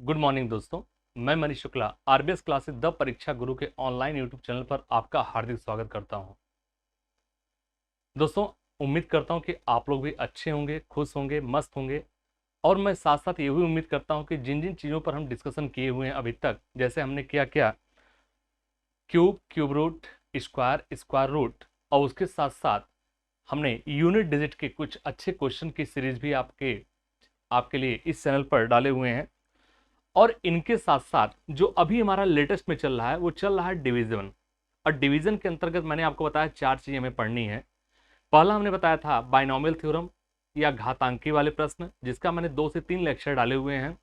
Good morning दोस्तों। मैं Manish Shukla RBS classes the परीक्षा गुरु के ऑनलाइन यूट्यूब चैनल पर आपका हार्दिक स्वागत करता हूं। दोस्तों, उम्मीद करता हूं कि आप लोग भी अच्छे होंगे, खुश होंगे, मस्त होंगे। और मैं साथ साथ ये भी उम्मीद करता हूं कि जिन जिन चीज़ों पर हम डिस्कशन किए हुए हैं अभी तक, जैसे हमने किया क्या cube, cube root, square, square root, और उसके साथ साथ हमने यूनिट डिजिट के कुछ अच्छे क्वेश्चन की सीरीज भी आपके आपके लिए इस चैनल पर डाले हुए हैं। और इनके साथ साथ जो अभी हमारा लेटेस्ट में चल रहा है वो चल रहा है डिवीजन। और डिवीजन के अंतर्गत मैंने आपको बताया 4 चीजें हमें पढ़नी है। पहला हमने बताया था बाइनोमियल थ्योरम या घातांकी वाले प्रश्न, जिसका मैंने 2 से 3 लेक्चर डाले हुए हैं।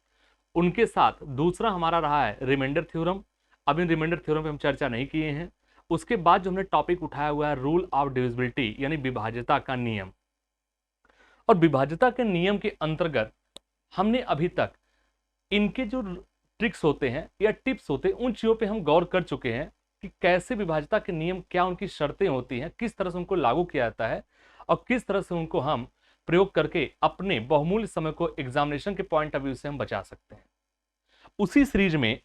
उनके साथ दूसरा हमारा रहा है रिमाइंडर थ्योरम। अब इन रिमाइंडर थ्योरम पे हम चर्चा नहीं किए हैं। उसके बाद जो हमने टॉपिक उठाया हुआ है रूल ऑफ डिविजिबिलिटी यानी विभाज्यता का नियम। और विभाज्यता के नियम के अंतर्गत हमने अभी तक इनके जो ट्रिक्स होते हैं या टिप्स होते हैं उन चीज़ों पे हम गौर कर चुके हैं कि कैसे विभाज्यता के नियम, क्या उनकी शर्तें होती हैं, किस तरह से उनको लागू किया जाता है और किस तरह से उनको हम प्रयोग करके अपने बहुमूल्य समय को एग्जामिनेशन के पॉइंट ऑफ व्यू से हम बचा सकते हैं। उसी सीरीज में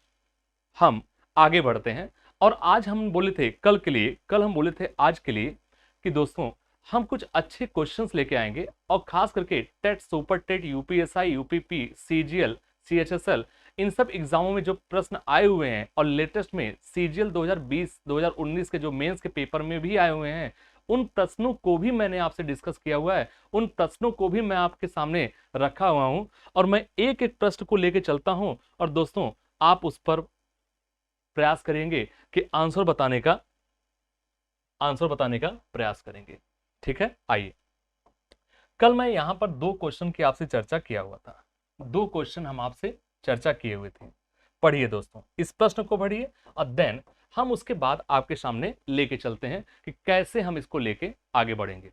हम आगे बढ़ते हैं। और आज हम बोले थे कल हम बोले थे आज के लिए कि दोस्तों हम कुछ अच्छे क्वेश्चंस लेके आएंगे और खास करके TET, super TET, UPSI, UPP, CGL, CHSL, इन सब एग्जामों में जो प्रश्न आए हुए हैं और लेटेस्ट में सीजीएल 2020 2019 के जो मेंस के पेपर में भी आए हुए हैं, उन प्रश्नों को भी मैंने आपसे डिस्कस किया हुआ है। उन प्रश्नों को भी मैं आपके सामने रखा हुआ हूं और मैं एक एक प्रश्न को लेके चलता हूं और दोस्तों आप उस पर प्रयास करेंगे कि आंसर बताने का प्रयास करेंगे। ठीक है, आइए। कल मैं यहां पर 2 क्वेश्चन की आपसे चर्चा किया हुआ था। 2 क्वेश्चन हम आपसे चर्चा किए हुए थे। पढ़िए दोस्तों, इस प्रश्न को पढ़िए और देन हम उसके बाद आपके सामने लेके चलते हैं कि कैसे हम इसको लेके आगे बढ़ेंगे।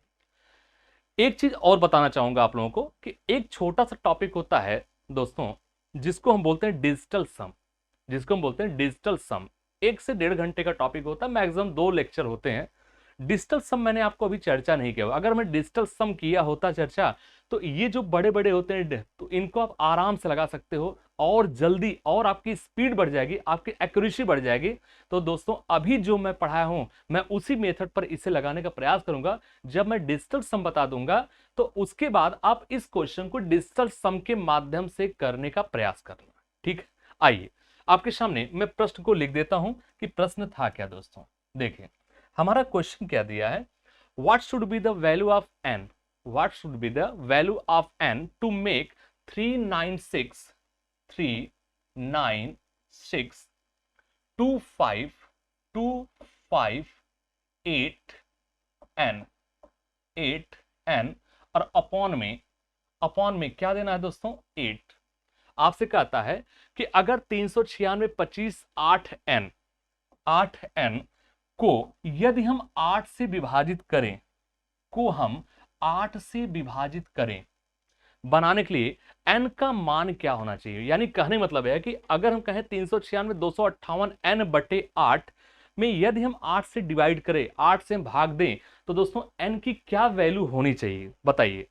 एक चीज और बताना चाहूंगा आप लोगों को कि एक छोटा सा टॉपिक होता है दोस्तों, जिसको हम बोलते हैं डिजिटल सम। जिसको हम बोलते हैं डिजिटल सम 1 से 1.5 घंटे का टॉपिक होता है, मैक्सिमम 2 लेक्चर होते हैं। डिजिटल सम मैंने आपको अभी चर्चा नहीं किया। अगर मैं डिजिटल सम किया होता चर्चा, तो ये जो बड़े बड़े होते हैं तो इनको आप आराम से लगा सकते हो और जल्दी, और आपकी स्पीड बढ़ जाएगी, आपकी एक्यूरेसी बढ़ जाएगी। तो दोस्तों अभी जो मैं पढ़ाया हूं मैं उसी मेथड पर इसे लगाने का प्रयास करूंगा। जब मैं डिजिटल सम बता दूंगा तो उसके बाद आप इस क्वेश्चन को डिजिटल सम के माध्यम से करने का प्रयास करना। ठीक है, आइए आपके सामने मैं प्रश्न को लिख देता हूं कि प्रश्न था क्या। दोस्तों देखिए, हमारा क्वेश्चन क्या दिया है, what should be the value of n, what should be the value of n to make 396 25 एन 8 एन और अपॉन में क्या देना है दोस्तों, 8। आपसे कहता है कि अगर 396 25 8n को यदि हम 8 से विभाजित करें, बनाने के लिए n का मान क्या होना चाहिए। यानी कहने मतलब है कि अगर हम कहें 396 258 n बटे 8 में यदि हम 8 से डिवाइड करें, 8 से हम भाग दें, तो दोस्तों n की क्या वैल्यू होनी चाहिए बताइए।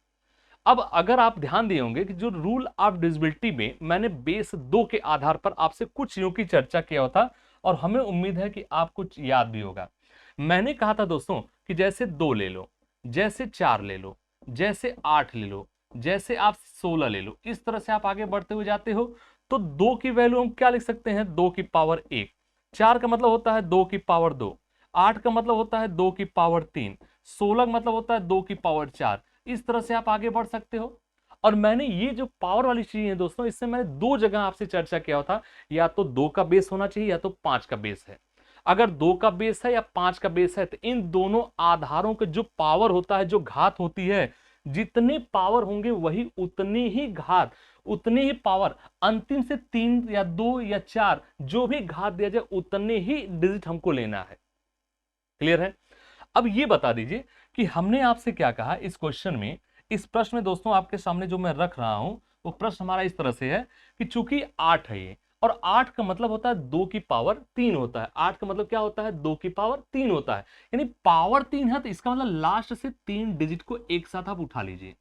अब अगर आप ध्यान दिए होंगे कि जो रूल ऑफ डिविजिबिलिटी में मैंने बेस 2 के आधार पर आपसे कुछ चीजों की चर्चा किया होता और हमें उम्मीद है कि आपको याद भी होगा। मैंने कहा था दोस्तों कि जैसे 2 ले लो, जैसे 4 ले लो, जैसे 8 ले लो, जैसे आप 16 ले लो, इस तरह से आप आगे बढ़ते हुए जाते हो। तो 2 की वैल्यू हम क्या लिख सकते हैं, 2 की पावर 1। 4 का मतलब होता है 2 की पावर 2। 8 का मतलब होता है 2 की पावर 3। 16 का मतलब होता है 2 की पावर 4। इस तरह से आप आगे बढ़ सकते हो। और मैंने ये जो पावर वाली चीज है दोस्तों, इससे मैंने 2 जगह आपसे चर्चा किया था, या तो 2 का बेस होना चाहिए या तो 5 का बेस है। अगर 2 का बेस है या 5 का बेस है तो इन दोनों आधारों के जो पावर होता है, जो घात होती है, जितने पावर होंगे वही उतनी ही घात, उतनी ही पावर, अंतिम से 3 या 2 या 4 जो भी घात दिया जाए उतने ही डिजिट हमको लेना है। क्लियर है। अब ये बता दीजिए कि हमने आपसे क्या कहा इस क्वेश्चन में। इस प्रश्न में दोस्तों आपके सामने जो मैं रख रहा हूं वो प्रश्न हमारा इस तरह से है कि चूंकि 8 है ये, और 8 का मतलब होता है 2 की पावर 3 होता है। 8 का मतलब क्या होता है, 2 की पावर 3 होता है। यानी पावर 3 है तो इसका मतलब लास्ट से 3 डिजिट को एक साथ आप उठा लीजिए।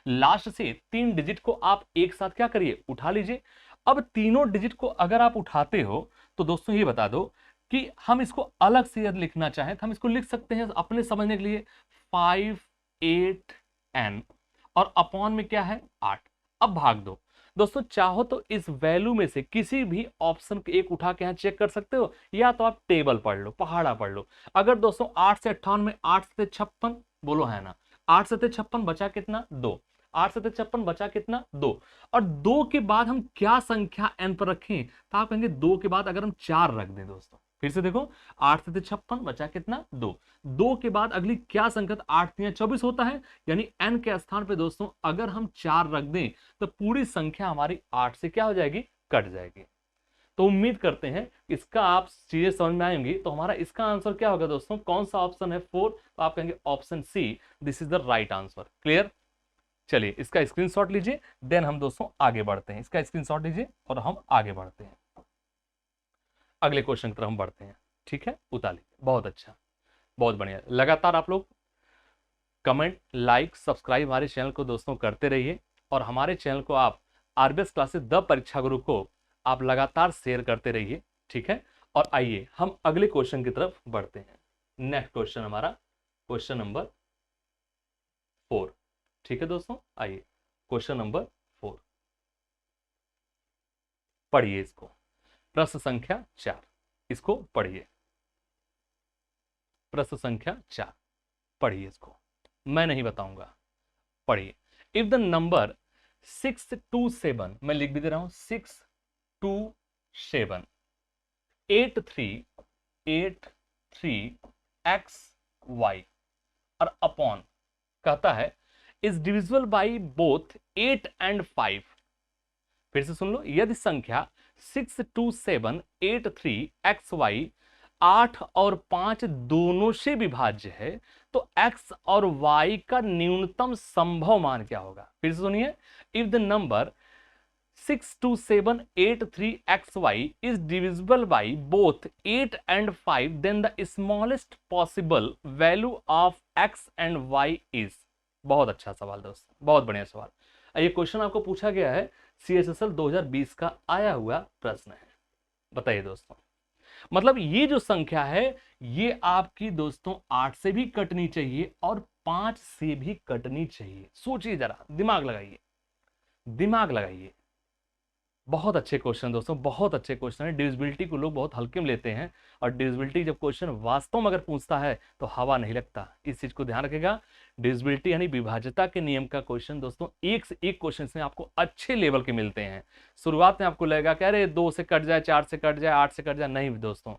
लास्ट से 3 डिजिट को आप एक साथ क्या करिए, उठा लीजिए। अब तीनों डिजिट को अगर आप उठाते हो तो दोस्तों ये बता दो कि हम इसको अलग से यदि लिखना चाहें तो हम इसको लिख सकते हैं अपने समझने के लिए 5 8 n और अपॉन में क्या है 8। अब भाग दो दोस्तों, चाहो तो इस वैल्यू में से किसी भी ऑप्शन के एक उठा के यहां चेक कर सकते हो, या तो आप टेबल पढ़ लो, पहाड़ा पढ़ लो। अगर दोस्तों 8 से 58 में 8 से 56, बोलो है ना, 8 से 56 बचा कितना 2, 8 से 56 बचा कितना 2, और 2 के बाद हम क्या संख्या n पर रखें, तो आप कहेंगे 2 के बाद अगर हम 4 रख दें दोस्तों, फिर से देखो 8 से 56 बचा कितना 2, 2 के बाद अगली क्या संख्या, 8 3 24 होता है, यानी n के स्थान पे दोस्तों अगर हम 4 रख दें तो पूरी संख्या हमारी 8 से क्या हो जाएगी, कट जाएगी। तो उम्मीद करते हैं इसका आप चीजें समझ में आएंगी। तो हमारा इसका आंसर क्या होगा दोस्तों, कौन सा ऑप्शन है 4, तो आप कहेंगे option C, this is the right answer. Clear? चलिए इसका स्क्रीनशॉट लीजिए, देन हम दोस्तों आगे बढ़ते हैं। इसका स्क्रीनशॉट लीजिए और हम आगे बढ़ते हैं, अगले क्वेश्चन की तरफ हम बढ़ते हैं। ठीक है, उतारिए, बहुत अच्छा, बहुत बढ़िया। लगातार आप लोग कमेंट, लाइक, सब्सक्राइब हमारे चैनल को दोस्तों करते रहिए, और हमारे चैनल को आप आरबीएस क्लासेस द परीक्षा गुरु को आप लगातार शेयर करते रहिए। ठीक है, और आइए हम अगले क्वेश्चन की तरफ बढ़ते हैं। नेक्स्ट क्वेश्चन हमारा क्वेश्चन नंबर 4। ठीक है दोस्तों, आइए क्वेश्चन नंबर 4 पढ़िए, इसको प्रश्न संख्या 4, इसको पढ़िए, प्रश्न संख्या 4 पढ़िए, इसको मैं नहीं बताऊंगा, पढ़िए। इफ द नंबर 6 2 7, मैं लिख भी दे रहा हूं 6 2 7 8 3 8 3 x y और अपॉन कहता है is divisible by both 8 and 5। फिर से सुन लो, यदि संख्या 6 2 7 8 3 x y 8 और 5 दोनों से विभाज्य है तो x और y का न्यूनतम संभव मान क्या होगा। फिर से सुनिए, if the number 6 2 7 8 3 x y is divisible by both 8 and 5, then the smallest possible value of x and y is। बहुत अच्छा सवाल दोस्तों, बहुत बढ़िया सवाल। ये क्वेश्चन आपको पूछा गया है, CSSL 2020 का आया हुआ प्रश्न है। बताइए दोस्तों, मतलब ये जो संख्या है ये आपकी दोस्तों 8 से भी कटनी चाहिए और 5 से भी कटनी चाहिए। सोचिए जरा, दिमाग लगाइए, दिमाग लगाइए। बहुत अच्छे क्वेश्चन दोस्तों, बहुत अच्छे क्वेश्चन है। डिविजिबिलिटी को लोग बहुत हल्के में लेते हैं, और डिविजिबिलिटी जब क्वेश्चन वास्तव में अगर पूछता है तो हवा नहीं लगता। इस चीज को ध्यान रखेगा। डिविजिबिलिटी यानी विभाज्यता के नियम का क्वेश्चन दोस्तों एक से एक क्वेश्चन में आपको अच्छे लेवल के मिलते हैं। शुरुआत में आपको लगेगा कि अरे 2 से कट जाए, 4 से कट जाए, 8 से कट जाए, नहीं दोस्तों,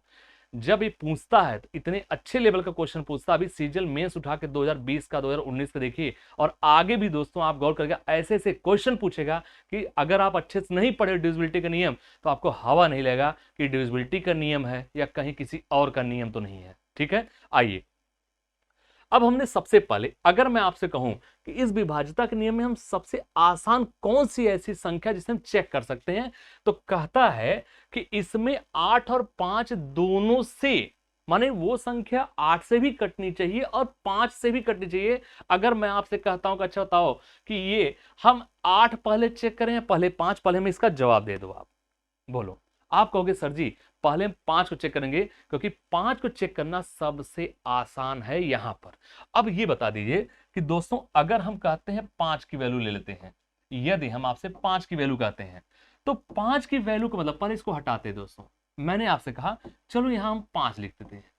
जब ये पूछता है तो इतने अच्छे लेवल का क्वेश्चन पूछता है। अभी सीजीएल मेंस उठा के 2020 का 2019 का देखिए, और आगे भी दोस्तों आप गौर करके ऐसे ऐसे क्वेश्चन पूछेगा कि अगर आप अच्छे से नहीं पढ़े डिविजिबिलिटी का नियम तो आपको हवा नहीं लगेगा कि डिविजिबिलिटी का नियम है या कहीं किसी और का नियम तो नहीं है। ठीक है, आइए अब हमने सबसे पहले, अगर मैं आपसे कहूं कि इस विभाज्यता के नियम में हम सबसे आसान कौन सी ऐसी संख्या जिसे हम चेक कर सकते हैं, तो कहता है कि इसमें 8 और 5 दोनों से, माने वो संख्या 8 से भी कटनी चाहिए और 5 से भी कटनी चाहिए। अगर मैं आपसे कहता हूं कि अच्छा बताओ कि ये हम 8 पहले चेक करें या पहले 5, पहले में इसका जवाब दे दो, आप बोलो। आप कहोगे सर जी पहले हम 5 को चेक करेंगे, क्योंकि 5 को चेक करना सबसे आसान है यहां पर। अब ये बता दीजिए कि दोस्तों अगर हम कहते हैं 5 की वैल्यू ले लेते हैं, यदि हम आपसे 5 की वैल्यू कहते हैं तो 5 की वैल्यू का मतलब, पहले इसको हटाते हैं दोस्तों, मैंने आपसे कहा चलो यहां हम 5 लिख देते हैं,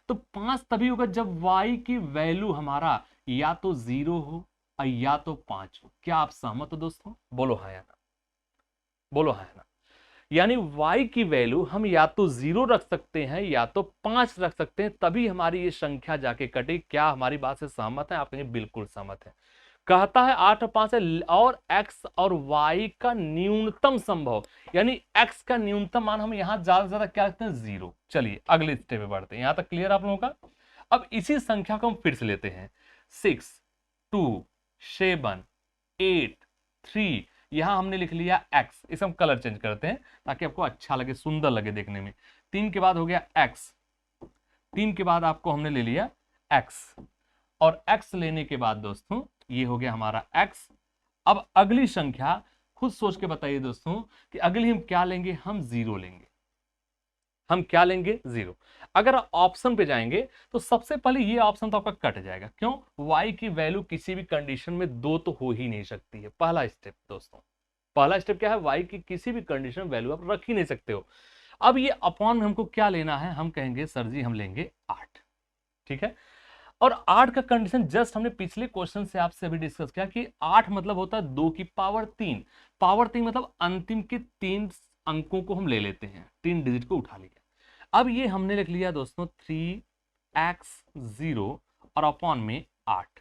तो 5 तभी होगा जब y की वैल्यू हमारा या तो 0 हो या तो 5 हो। क्या आप सहमत हो दोस्तों? बोलो हाँ या ना, बोलो हाँ या ना। यानी y की वैल्यू हम या तो 0 रख सकते हैं या तो 5 रख सकते हैं, तभी हमारी ये संख्या जाके कटे। क्या हमारी बात से सहमत है? आप कहेंगे बिल्कुल सहमत है। कहता है 8 और 5 है, और x और y का न्यूनतम संभव, यानी x का न्यूनतम मान हम यहां ज्यादा से ज्यादा क्या रखते हैं 0। चलिए अगले स्टेप पे बढ़ते हैं, यहां तक क्लियर आप लोगों का। अब इसी संख्या को हम फिर से लेते हैं, 6 2 7 8 3, यहां हमने लिख लिया x, इसे हम कलर चेंज करते हैं ताकि आपको अच्छा लगे, सुंदर लगे देखने में। 3 के बाद हो गया x, 3 के बाद आपको हमने ले लिया x, और x लेने के बाद दोस्तों ये हो गया हमारा x। अब अगली संख्या खुद सोच के बताइए दोस्तों कि अगली हम क्या लेंगे, हम जीरो लेंगे। हम क्या लेंगे, जीरो। अगर ऑप्शन पे जाएंगे तो सबसे पहले ये ऑप्शन तो आपका कट जाएगा। क्यों, y की वैल्यू किसी भी कंडीशन में दो तो हो ही नहीं सकती है। पहला स्टेप दोस्तों, पहला स्टेप क्या है, y की किसी भी कंडीशन में वैल्यू आप रख ही नहीं सकते हो। अब ये अपॉन में हमको क्या लेना है, हम कहेंगे सर जी हम लेंगे 8। ठीक है, और 8 का कंडीशन जस्ट हमने पिछले क्वेश्चन से आपसे अभी डिस्कस किया कि 8 मतलब होता है 2 की पावर 3। पावर 3 मतलब अंतिम के 3 अंकों को हम ले लेते हैं, 3 डिजिट को उठा लिया। अब ये हमने लिख लिया दोस्तों 3x0 और अपॉन में 8।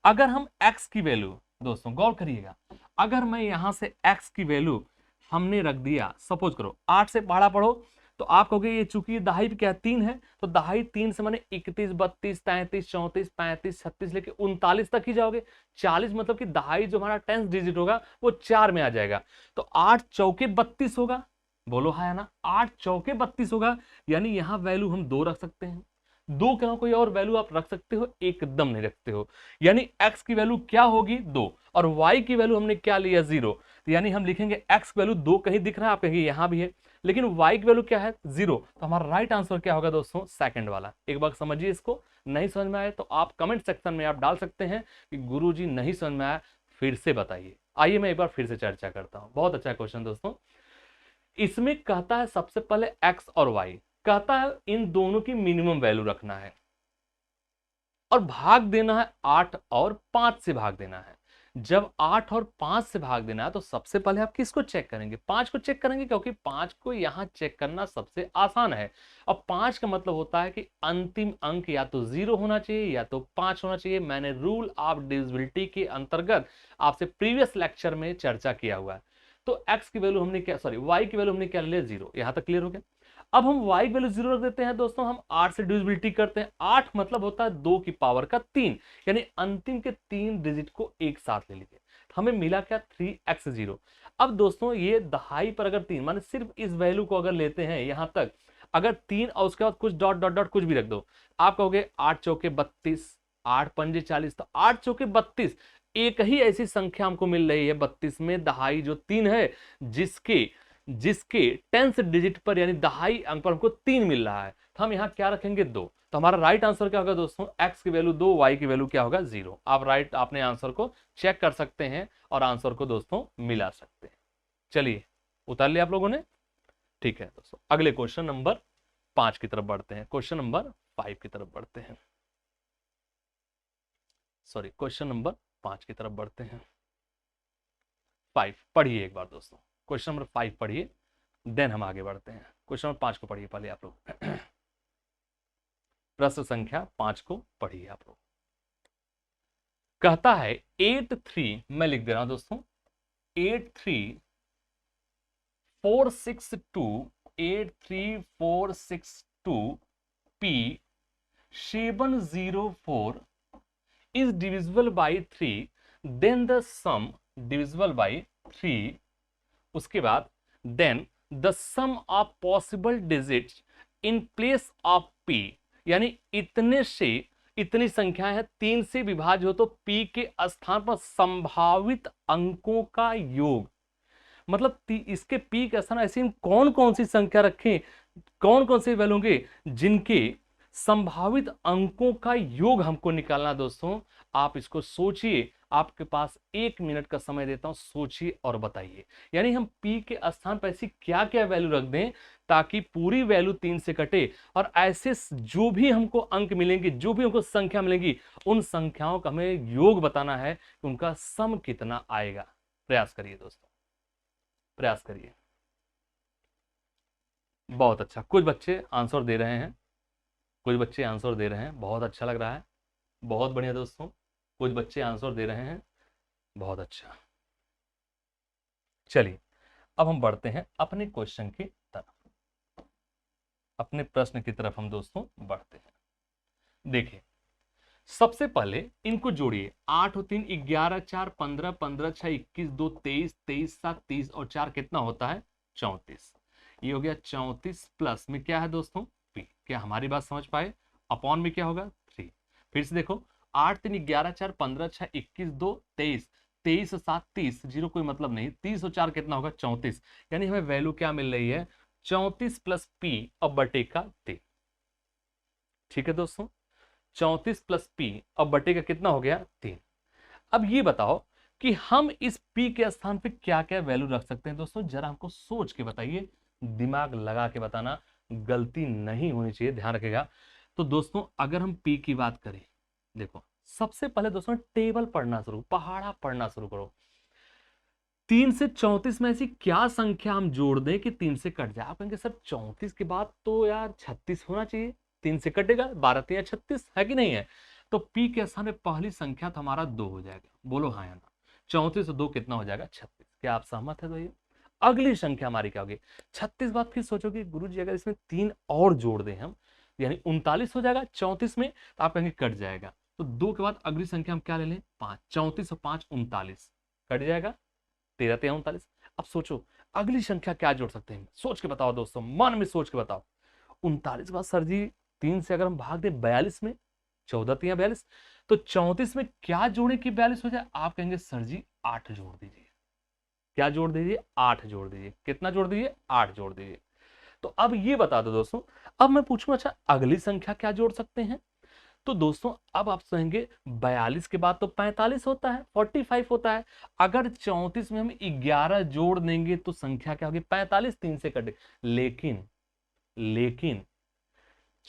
अगर हम x की वैल्यू, दोस्तों गौर करिएगा, अगर मैं यहां से x की वैल्यू हमने रख दिया, सपोज करो 8 से पढ़ा पढ़ो तो आप कहोगे ये चूंकि दहाई पे क्या 3 है तो दहाई 3 से माने 31 32 33 34 35 36 लेके 39 तक ही जाओगे। 40 मतलब कि दहाई जो हमारा 10th डिजिट होगा वो 4 में आ जाएगा। तो 8 चौके 32 होगा, बोलो हाँ है ना, 8 चौके 32 होगा। यानी यहां वैल्यू हम 2 रख सकते हैं। 2 के कोई और वैल्यू आप रख सकते हो, एकदम नहीं रखते हो। यानी x की वैल्यू क्या होगी 2 और y की वैल्यू हमने क्या लिया 0। तो यानी हम लिखेंगे x की वैल्यू 2 कहीं दिख रहा है, आप कहेंगे यहां भी है, लेकिन y की वैल्यू क्या है 0। तो हमारा राइट आंसर क्या होगा दोस्तों, सेकंड वाला। एक बार समझिए इसको, नहीं समझ में आए तो आप कमेंट सेक्शन में आप डाल सकते हैं कि गुरुजी नहीं समझ में आया, फिर से बताइए। आइए मैं एक बार फिर से चर्चा करता हूं। बहुत अच्छा क्वेश्चन दोस्तों। इसमें कहता है सबसे पहले x और y, कहता है इन दोनों की मिनिमम वैल्यू रखना है और भाग देना है 8 और 5 से भाग देना है। जब 8 और 5 से भाग देना है तो सबसे पहले आप किसको चेक करेंगे, 5 को चेक करेंगे, क्योंकि 5 को यहां चेक करना सबसे आसान है। अब 5 का मतलब होता है कि अंतिम अंक या तो 0 होना चाहिए या तो 5 होना चाहिए। मैंने रूल ऑफ डिविजिबिलिटी के अंतर्गत आपसे प्रीवियस लेक्चर में चर्चा किया हुआ है। तो x की वैल्यू हमने क्या, सॉरी y की वैल्यू हमने क्या लिया 0। यहां तक क्लियर हो गया। अब हम y वैल्यू 0 रख देते हैं दोस्तों, हम 8 से डिविजिबिलिटी करते हैं। 8 मतलब होता है 2 की पावर का 3, यानी अंतिम के 3 डिजिट को एक साथ ले लीजिए। हमें मिला क्या 3x0। अब दोस्तों ये दहाई पर अगर 3 माने सिर्फ इस वैल्यू को अगर लेते हैं यहां तक, अगर 3 और उसके बाद कुछ डॉट डॉट डॉट कुछ भी रख दो, आप कहोगे 8 चौके 32, 8 पंजे 40, तो 8 चौके 32। एक ही ऐसी संख्या हमको मिल रही है 32 में, दहाई जो 3 है, जिसके जिसके 10th डिजिट पर यानी दहाई अंक पर हमको 3 मिल रहा है। तो हम यहां क्या रखेंगे 2। तो हमारा राइट आंसर क्या होगा दोस्तों, x की वैल्यू 2, y की वैल्यू क्या होगा 0। आप राइट आपने आंसर को चेक कर सकते हैं और आंसर को दोस्तों मिला सकते हैं। चलिए उतार लिया आप लोगों ने, ठीक है दोस्तों। अगले क्वेश्चन नंबर 5 की तरफ बढ़ते हैं, क्वेश्चन नंबर 5 की तरफ बढ़ते हैं, सॉरी क्वेश्चन नंबर 5 की तरफ बढ़ते हैं। 5 पढ़िए एक बार दोस्तों, क्वेश्चन नंबर 5 पढ़िए, देन हम आगे बढ़ते हैं। क्वेश्चन नंबर 5 को पढ़िए पहले आप लोग प्रश्न संख्या 5 को पढ़िए आप लोग। कहता है 83, मैं लिख दे रहा हूं दोस्तों, 83462 P 704 is divisible by 3, then the sum divisible by 3। उसके बाद then the sum of possible digits in place of p, यानी इतने से इतनी संख्या है 3 से विभाज्य हो तो p के स्थान पर संभावित अंकों का योग। मतलब इसके p के स्थान ऐसी कौन कौन सी संख्या रखें, कौन कौन से वैल्यू होंगे जिनके संभावित अंकों का योग हमको निकालना। दोस्तों आप इसको सोचिए, आपके पास 1 मिनट का समय देता हूं, सोचिए और बताइए। यानी हम p के स्थान पर ऐसी क्या क्या वैल्यू रख दें ताकि पूरी वैल्यू 3 से कटे और ऐसे जो भी हमको अंक मिलेंगे, जो भी हमको संख्या मिलेंगी, उन संख्याओं का हमें योग बताना है कि उनका सम कितना आएगा। प्रयास करिए दोस्तों, प्रयास करिए। बहुत अच्छा, कुछ बच्चे आंसर दे रहे हैं, कुछ बच्चे आंसर दे रहे हैं, बहुत अच्छा लग रहा है, बहुत बढ़िया दोस्तों। कुछ बच्चे आंसर दे रहे हैं, बहुत अच्छा। चलिए अब हम बढ़ते हैं अपने क्वेश्चन की तरफ, अपने प्रश्न की तरफ हम दोस्तों बढ़ते हैं। देखिए सबसे पहले इनको जोड़िए, 8 और 3 11 4 15 15 6 21 2 23 23 7 30 और 4 कितना होता है 34। ये हो गया 34 प्लस में क्या है दोस्तों p। क्या हमारी बात समझ पाए, अपॉन में क्या होगा 3। फिर से देखो 8 3 11 4 15 6 21 2 23 23 और 7 30, जीरो कोई मतलब नहीं, 30 और 4 कितना होगा 34, यानी हमें वैल्यू क्या मिल रही है 34 प्लस पी और बटे का 3। ठीक है दोस्तों, 34 प्लस पी और बटे का कितना हो गया 3। अब ये बताओ कि हम इस p के स्थान पे क्या क्या वैल्यू रख सकते हैं दोस्तों, जरा हमको सोच के बताइए, दिमाग लगा के बताना, गलती नहीं होनी चाहिए, ध्यान रखेगा। तो दोस्तों अगर हम p की बात करें, देखो सबसे पहले दोस्तों टेबल पढ़ना शुरू, पहाड़ा पढ़ना शुरू करो। 3 से 34 में ऐसी क्या संख्या हम जोड़ दें कि 3 से कट जाए। आप कहेंगे सर 34 के बाद तो यार 36 होना चाहिए, 3 से कटेगा, 12 3 36 है कि नहीं है। तो p के स्थान पे पहली संख्या तो हमारा 2 हो जाएगा, बोलो हाँ या ना। 34 और 2 कितना हो जाएगा 36। क्या आप सहमत है भैया? अगली संख्या हमारी क्या होगी 36 बाद फिर सोचोगे गुरु जी अगर इसमें 3 और जोड़ दें हम, यानी 39 हो जाएगा 34 में, तो आप कहेंगे कट जाएगा। तो 2 के बाद अगली संख्या हम क्या ले लें 5, 34 और 5 39, कट जाएगा 13 13 39। अब सोचो अगली संख्या क्या जोड़ सकते हैं, सोच के बताओ दोस्तों, मन में सोच के बताओ। 39 के बाद सर जी 3 से अगर हम भाग दें 42 में, 14 3 42, तो 34 में क्या जोड़े कि 42 हो जाए। आप कहेंगे सर जी 8 जोड़ दीजिए। क्या जोड़ दीजिए 8 जोड़ दीजिए। कितना जोड़ दीजिए 8 जोड़ दीजिए। तो अब ये बता दो दोस्तों, अब मैं पूछूं अच्छा अगली संख्या क्या जोड़ सकते हैं। तो दोस्तों अब आप कहेंगे 42 के बाद तो 45 होता है, 45 होता है। अगर 34 में हम 11 जोड़ देंगे तो संख्या क्या होगी 45, 3 से कटे। लेकिन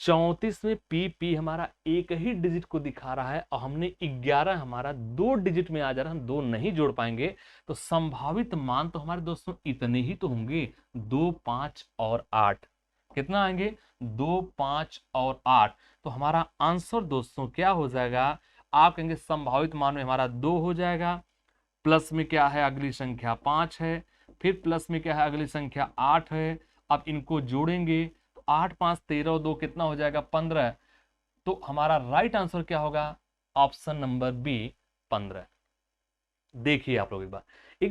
34 में पी हमारा एक ही डिजिट को दिखा रहा है और हमने 11 हमारा 2 डिजिट में आ जा रहा है, हम 2 नहीं जोड़ पाएंगे। तो संभावित मान तो हमारे दोस्तों इतने ही तो होंगे, 2 5 और 8। कितना आएंगे 2 5 और 8। तो हमारा आंसर दोस्तों क्या हो जाएगा, आप कहेंगे संभावित मान में हमारा 2 हो जाएगा, प्लस में क्या है अगली संख्या 5 है, फिर प्लस में क्या है अगली संख्या 8 है। अब इनको जोड़ेंगे तो 8 5 13 और 2 कितना हो जाएगा 15। तो हमारा राइट आंसर क्या होगा ऑप्शन नंबर बी 15। देखिए आप लोग एक बार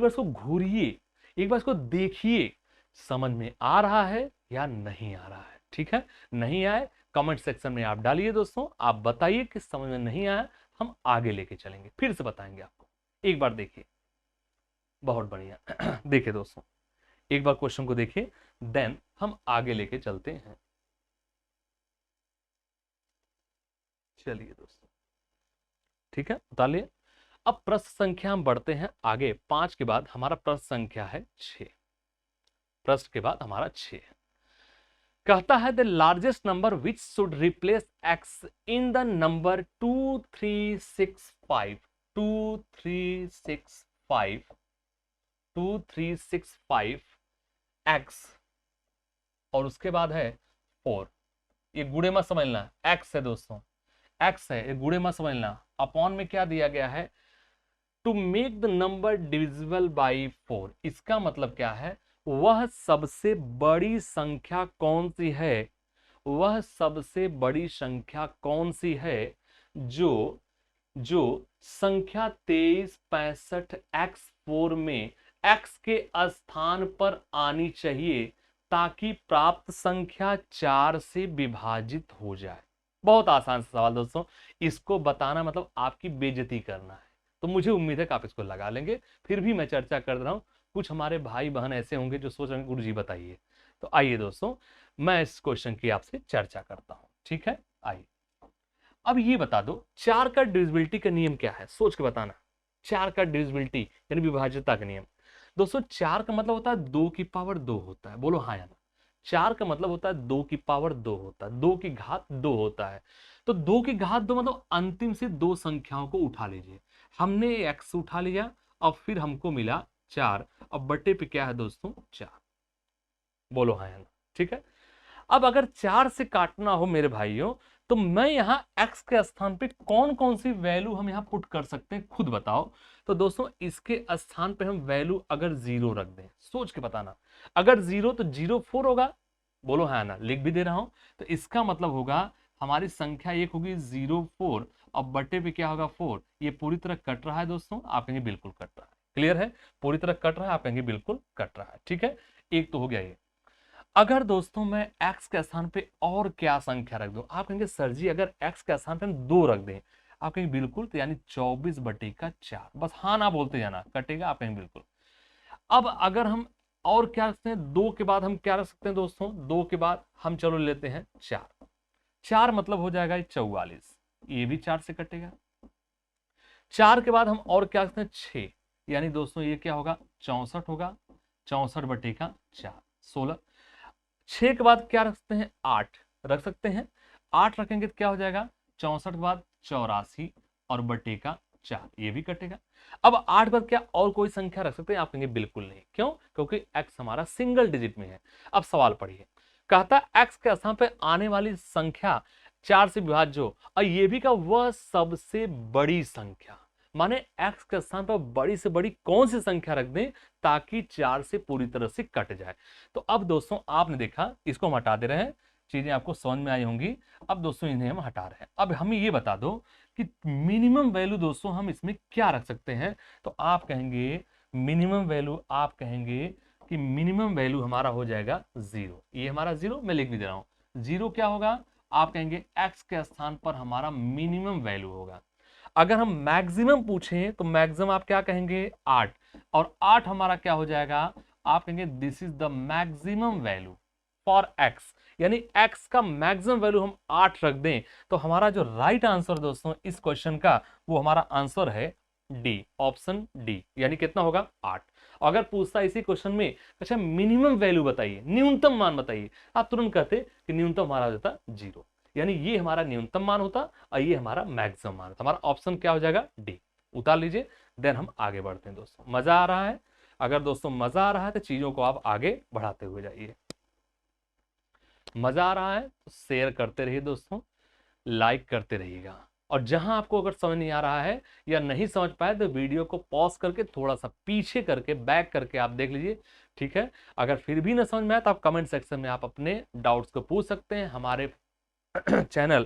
इसको घूरिए, एक बार इसको देखिए, समझ में आ रहा है या नहीं आ रहा है। ठीक है, नहीं आए कमेंट सेक्शन में आप डालिए दोस्तों, आप बताइए कि समझ में नहीं आया, हम आगे लेके चलेंगे, फिर से बताएंगे आपको। एक बार देखिए, बहुत बढ़िया देखिए दोस्तों, एक बार क्वेश्चन को देखिए, देन हम आगे लेके चलते हैं। चलिए दोस्तों, ठीक है बता लिए। अब प्रश्न संख्या हम बढ़ते हैं आगे, 5 के बाद हमारा प्रश्न संख्या है 6। प्रश्न के बाद हमारा 6 है, कहता है the largest number which should replace x in the number 2365 2365 2365 x, और उसके बाद है 4। ये गुणे मत समझना, एक्स है दोस्तों, एक्स है, ये गुणे मत समझना। अपॉन में क्या दिया गया है to make the number divisible by 4। इसका मतलब क्या है, वह सबसे बड़ी संख्या कौन सी है, वह सबसे बड़ी संख्या कौन सी है जो जो संख्या 2365 x4 में x के स्थान पर आनी चाहिए ताकि प्राप्त संख्या 4 से विभाजित हो जाए। बहुत आसान सवाल दोस्तों, इसको बताना मतलब आपकी बेइज्जती करना है। तो मुझे उम्मीद है कि आप इसको लगा लेंगे। फिर भी मैं चर्चा कर रहा हूं, कुछ हमारे भाई बहन ऐसे होंगे जो सोच रहे हैं गुरुजी बताइए। तो आइए दोस्तों, मैं इस क्वेश्चन की आपसे चर्चा करता हूं। ठीक है, आइए अब ये बता दो 4 का डिविजिबिलिटी का नियम क्या है, सोच के बताना। 4 का डिविजिबिलिटी यानी विभाज्यता का नियम दोस्तों, 4 का मतलब होता है 2 की पावर 2 होता है, बोलो हाँ या ना। 4 का मतलब होता है 2 की पावर 2 होता है, 2 की घात 2 होता है। तो 2 की घात 2 मतलब अंतिम से 2 संख्याओं को उठा लीजिए। हमने x उठा लिया और फिर हमको मिला 4, अब बट्टे पे क्या है दोस्तों 4, बोलो हाँ या ना। ठीक है, अब अगर 4 से काटना हो मेरे भाइयों, तो मैं यहां x के स्थान पे कौन कौन सी वैल्यू हम यहां पुट कर सकते हैं, खुद बताओ। तो दोस्तों इसके स्थान पे हम वैल्यू अगर 0 रख दें, सोच के बताना, अगर 0 तो 04 होगा, बोलो हाँ ना, लिख भी दे रहा हूं। तो इसका मतलब होगा हमारी संख्या एक होगी 04 और बटे पे क्या होगा 4। ये पूरी तरह कट रहा है दोस्तों, आप कहेंगे बिल्कुल कट रहा है, क्लियर है, पूरी तरह कट रहा है, आप कहेंगे बिल्कुल कट रहा है। ठीक है, एक तो हो गया ये। अगर दोस्तों मैं x के स्थान पे और क्या संख्या रख दूं, आप कहेंगे सर जी अगर x के स्थान पे हम 2 रख दें, आप कहेंगे बिल्कुल, तो यानी 24/4। बस हाँ ना बोलते जाना, कटेगा, आप कहेंगे बिल्कुल। अब अगर हम और क्या रखते हैं, 2 के बाद हम क्या रख सकते हैं दोस्तों, 2 के बाद हम चलो लेते हैं 4। 4 मतलब हो जाएगा 44, ये भी 4 से कटेगा। 4 के बाद हम और क्या रखते हैं, 6, यानी दोस्तों ये क्या होगा, 64 होगा। 64/4, 16। 6 के बाद क्या रख सकते हैं, 8 रख सकते हैं। 8 रखेंगे तो क्या हो जाएगा, 64 के बाद 84 और /4, ये भी कटेगा। अब 8 पर क्या और कोई संख्या रख सकते हैं, आप कहेंगे बिल्कुल नहीं। क्यों? क्योंकि x हमारा सिंगल डिजिट में है। अब सवाल पढ़िए, कहता x के स्थान पर आने वाली संख्या 4 से विभाज्य हो, और ये भी का वह सबसे बड़ी संख्या, माने x के स्थान पर बड़ी से बड़ी कौन सी संख्या रख दें ताकि 4 से पूरी तरह से कट जाए। तो अब दोस्तों आपने देखा, इसको हम हटा दे रहे हैं, चीजें आपको समझ में आई होंगी। अब दोस्तों इन्हें हम हटा रहे हैं। अब हमें ये बता दो कि मिनिमम वैल्यू दोस्तों हम इसमें क्या रख सकते हैं। तो आप कहेंगे मिनिमम वैल्यू, आप कहेंगे कि मिनिमम वैल्यू हमारा हो जाएगा 0। ये हमारा 0, मैं लिख भी दे रहा हूं। 0 क्या होगा, आप कहेंगे x के स्थान पर हमारा मिनिमम वैल्यू होगा। अगर हम मैक्सिमम पूछें तो मैक्सिमम आप क्या कहेंगे, 8, और 8 हमारा क्या हो जाएगा, आप कहेंगे this is the maximum value for x, यानी x का मैक्सिमम वैल्यू हम 8 रख दें तो हमारा जो राइट आंसर दोस्तों इस क्वेश्चन का, वो हमारा आंसर है डी, ऑप्शन डी, यानी कितना होगा, 8। अगर पूछता इसी क्वेश्चन में अच्छा मिनिमम वैल्यू बताइए, न्यूनतम मान बताइए, आप तुरंत कहते कि न्यूनतम हमारा हो जाता 0, यानी ये हमारा न्यूनतम मान होता और ये हमारा मैक्सिमम मान होता। हमारा ऑप्शन क्या हो जाएगा, डी। उतार लीजिए, देन हम आगे बढ़ते हैं दोस्तों। मजा आ रहा है? अगर दोस्तों मजा आ रहा है तो चीजों को आप आगे बढ़ाते हुए जाइए। मजा आ रहा है तो शेयर करते रहिए दोस्तों, लाइक करते रहिएगा। और जहां आपको अगर समझ नहीं आ रहा है या नहीं समझ पाए तो वीडियो को पॉज करके थोड़ा सा पीछे करके बैक करके आप देख लीजिए, ठीक है। अगर फिर भी ना समझ में आए तो आप कमेंट सेक्शन में आप अपने डाउट्स को पूछ सकते हैं। हमारे चैनल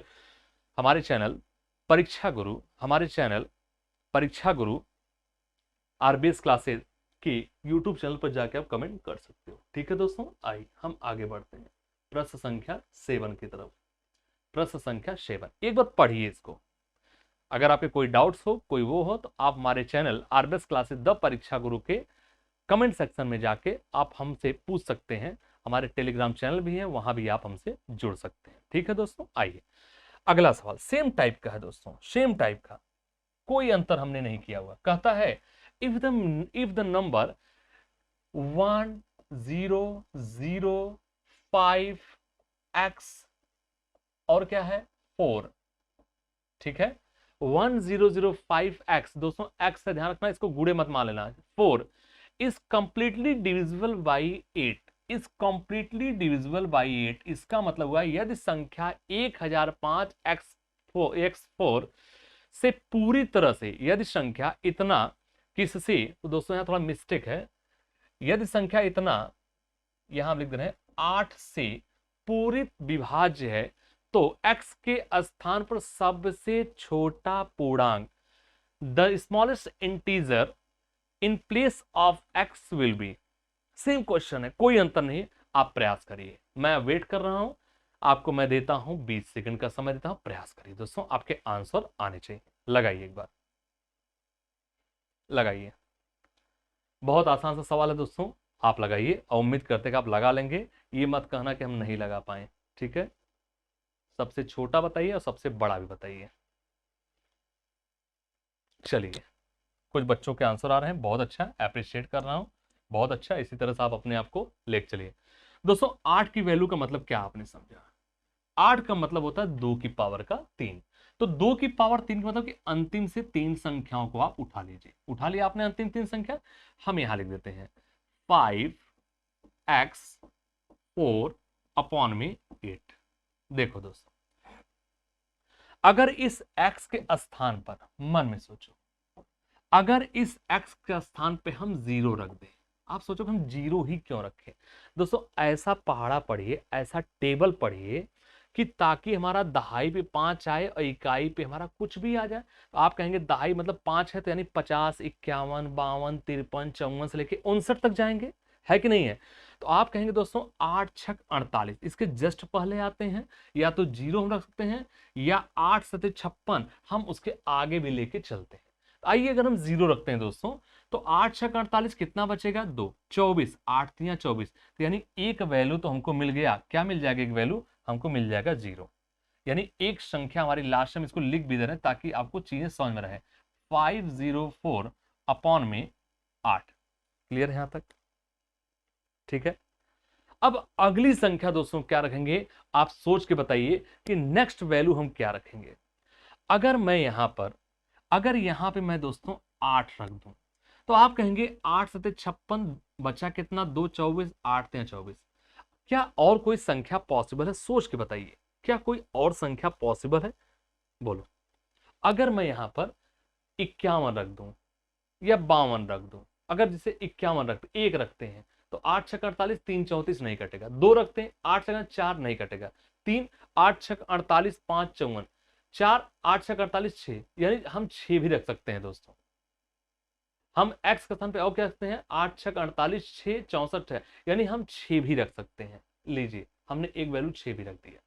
परीक्षा गुरु आरबीएस क्लासेस के यूट्यूब चैनल पर जाके आप कमेंट कर सकते हो, ठीक है दोस्तों। आइए हम आगे बढ़ते हैं प्रश्न संख्या 7 की तरफ। प्रश्न संख्या 7, एक बार पढ़िए इसको। अगर आपके कोई डाउट्स हो, कोई वो हो, तो आप हमारे चैनल आरबीएस क्लासेस द परीक्षा गुरु के कमेंट सेक्शन में जाके आप हमसे पूछ सकते हैं। हमारे टेलीग्राम चैनल भी है, वहां भी आप हमसे जुड़ सकते हैं, ठीक है दोस्तों। आइए अगला सवाल सेम टाइप का है दोस्तों, सेम टाइप का, कोई अंतर हमने नहीं किया हुआ। कहता है इफ द नंबर 1005x और क्या है 4, ठीक है। 1005x दोस्तों, x से ध्यान रखना, इसको गुड़े मत मान लेना। 4 is completely divisible by 8, is completely divisible by 8। इसका मतलब हुआ यदि संख्या 1005 x4 से पूरी तरह से, यदि संख्या इतना किससे, तो दोस्तों यहां थोड़ा मिस्टेक है, यदि संख्या इतना, यहां हम लिख दे रहे हैं 8 से पूरी विभाज्य है तो x के स्थान पर सबसे छोटा पूर्णांक, the smallest integer in place of x will be. Same question है, कोई अंतर नहीं, आप प्रयास करिए। मैं वेट कर रहा हूं, आपको मैं देता हूं 20 सेकंड का समय देता हूं, प्रयास करिए दोस्तों, आपके आंसर आने चाहिए। लगाइए एक बार, लगाइए। बहुत आसान सा सवाल है दोस्तों, आप लगाइए और उम्मीद करते हैं कि आप लगा लेंगे। ये मत कहना कि हम नहीं लगा पाए, ठीक है। सबसे छोटा बताइए और सबसे बड़ा भी बताइए। चलिए, कुछ बच्चों के आंसर आ रहे हैं, बहुत अच्छा, अप्रिशिएट कर रहा हूं, बहुत अच्छा। इसी तरह से आप अपने आप को ले चलिए दोस्तों। 8 की वैल्यू का मतलब क्या आपने समझा? 8 का मतलब होता है 2 की पावर का 3। तो 2 की पावर 3 का मतलब कि अंतिम से 3 संख्याओं को आप उठा लीजिए। उठा लिया आपने अंतिम 3 संख्या, हम यहां लिख देते हैं 5x4 अपॉन में 8। देखो दोस्तों, अगर इस x के स्थान पर, मन में सोचो, अगर इस x के स्थान पे हम 0 रख दें, आप सोचो कि हम 0 ही क्यों रखें दोस्तों। ऐसा पहाड़ा पढ़िए, ऐसा टेबल पढ़िए कि ताकि हमारा दहाई पे 5 आए और इकाई पे हमारा कुछ भी आ जाए। तो आप कहेंगे दहाई मतलब 5 है, तो यानी 50, 51, 52, 53, 54 से लेके 59 तक जाएंगे, है कि नहीं है? तो आप कहेंगे दोस्तों 8 छक 48, इसके जस्ट पहले आते हैं, या तो 0 हम रख सकते हैं, या 8 सते 56 हम उसके आगे भी लेके चलते हैं। तो आइए अगर हम 0 रखते हैं दोस्तों, तो 8 छक 48 कितना बचेगा? 2, 24, 8 तियां 24, तो यानी एक वैल्यू तो हमको मिल गया। क्या मिल जाएगा? एक वैल्यू हमको मिल जाएगा 0। यानी एक संख्या हमारी लास्ट में, इसको लिख भी दे रहे हैं ताकि आपको चीजें समझ में रहे। 504 अपॉन में 8। क्लियर है यहां तक? ठीक है। अब अगली संख्या दोस्तों क्या रखेंगे, आप सोच के बताइए कि नेक्स्ट वैल्यू हम क्या रखेंगे। अगर मैं यहां पे मैं दोस्तों 8 रख दूं, तो आप कहेंगे 8 सते 56, बचा कितना? 2, 24, 8 तियां 24। क्या और कोई संख्या पॉसिबल है? सोच के बताइए, क्या कोई और संख्या पॉसिबल है? बोलो। अगर मैं यहां पर 51 रख दूं या 52 रख दूं, अगर जिसे 51 रखते, 1 रखते हैं, तो 8 छक 48, 3 34 नहीं कटेगा। 2 रखते हैं, 8 छक 4 नहीं कटेगा। 3, 8 छक 48, 5 54, 4, 8 छक 48, 6, यानी हम 6 भी रख सकते हैं दोस्तों। हम x का स्थान पे और क्या रखते हैं? 8 छक 48, 6 64 है, यानी हम 6 भी रख सकते हैं। लीजिए, हमने एक वैल्यू 6 भी रख दिया।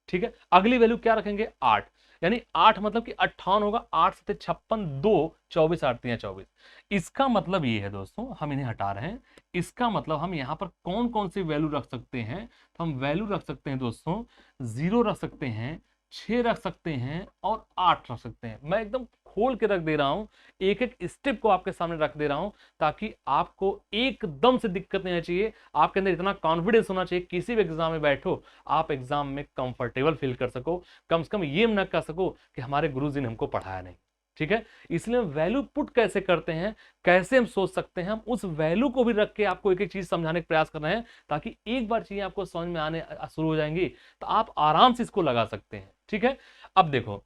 ठीक है। अगली वैल्यू क्या रखेंगे? 8, यानी 8 मतलब कि 58 होगा। 8 सते 56, 2, 24, 8 तियां 24। इसका मतलब ये है दोस्तों, हम इन्हें हटा रहे हैं। इसका मतलब हम यहां पर कौन कौन सी वैल्यू रख सकते हैं? तो हम वैल्यू रख सकते हैं दोस्तों, 0 रख सकते हैं, 6 रख सकते हैं, और 8 रख सकते हैं। मैं एकदम खोल के रख दे रहा हूं, एक एक स्टेप को आपके सामने रख दे रहा हूं, ताकि आपको एकदम से दिक्कत नहीं आनी चाहिए। आपके अंदर इतना कॉन्फिडेंस होना चाहिए, किसी भी एग्जाम में बैठो आप एग्जाम में कंफर्टेबल फील कर सको, कम से कम ये न कर सको कि हमारे गुरुजी ने हमको पढ़ाया नहीं। ठीक है। इसलिए वैल्यू पुट कैसे करते हैं, कैसे हम सोच सकते हैं, हम उस वैल्यू को भी रख के आपको एक एक चीज समझाने का प्रयास कर रहे हैं, ताकि एक बार चीजें आपको समझ में आने शुरू हो जाएंगी तो आप आराम से इसको लगा सकते हैं। ठीक है। अब देखो